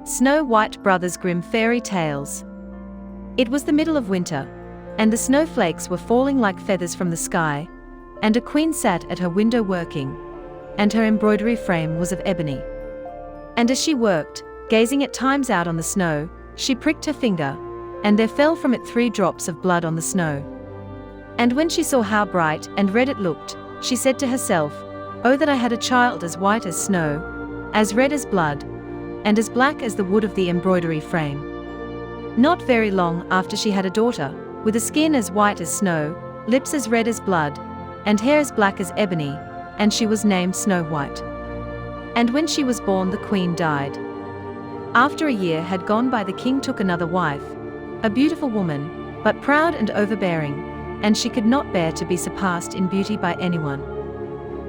Snow White Brothers Grimm Fairy Tales. It was the middle of winter, and the snowflakes were falling like feathers from the sky, and a queen sat at her window working, and her embroidery frame was of ebony. And as she worked, gazing at times out on the snow, she pricked her finger, and there fell from it 3 drops of blood on the snow. And when she saw how bright and red it looked, she said to herself, "Oh, that I had a child as white as snow, as red as blood, and as black as the wood of the embroidery frame." Not very long after she had a daughter, with a skin as white as snow, lips as red as blood, and hair as black as ebony, and she was named Snow White. And when she was born, the queen died. After a year had gone by, the king took another wife, a beautiful woman, but proud and overbearing, and she could not bear to be surpassed in beauty by anyone.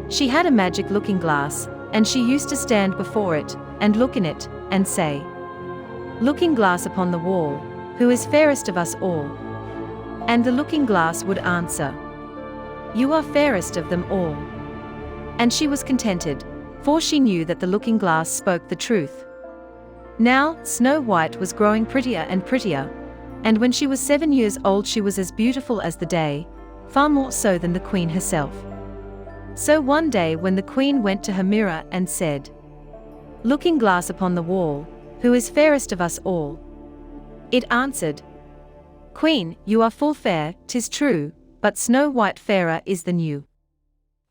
She had a magic looking glass, and she used to stand before it, and look in it, and say, "Looking glass upon the wall, who is fairest of us all?" And the looking glass would answer, "You are fairest of them all." And she was contented, for she knew that the looking glass spoke the truth. Now, Snow White was growing prettier and prettier, and when she was 7 years old she was as beautiful as the day, far more so than the queen herself. So one day when the queen went to her mirror and said, "Looking glass upon the wall, who is fairest of us all?" it answered, "Queen, you are full fair, 'tis true, but Snow White fairer is than you."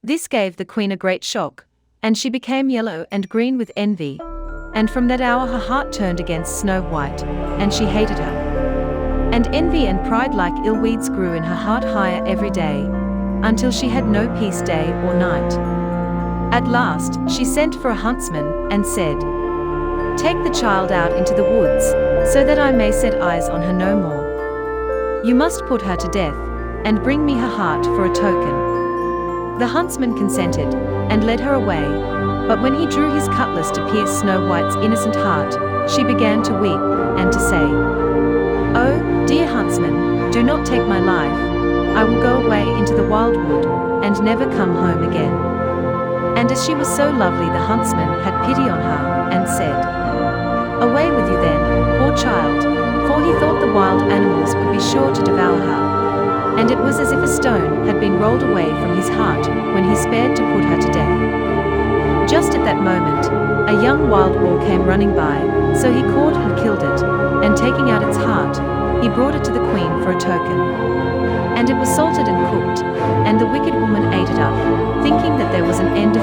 This gave the queen a great shock, and she became yellow and green with envy, and from that hour her heart turned against Snow White, and she hated her. And envy and pride like ill weeds grew in her heart higher every day, until she had no peace day or night. At last, she sent for a huntsman, and said, "Take the child out into the woods, so that I may set eyes on her no more. You must put her to death, and bring me her heart for a token." The huntsman consented, and led her away, but when he drew his cutlass to pierce Snow White's innocent heart, she began to weep, and to say, "Oh, dear huntsman, do not take my life. I will go away into the wild wood, and never come home again." And as she was so lovely, the huntsman had pity on her, and said, "Away with you then, poor child," for he thought the wild animals would be sure to devour her. And it was as if a stone had been rolled away from his heart when he spared to put her to death. Just at that moment, a young wild boar came running by, so he caught and killed it, and taking out its heart, he brought it to the queen for a token. And it was salted and cooked, and the wicked woman ate it up, thinking that there was an end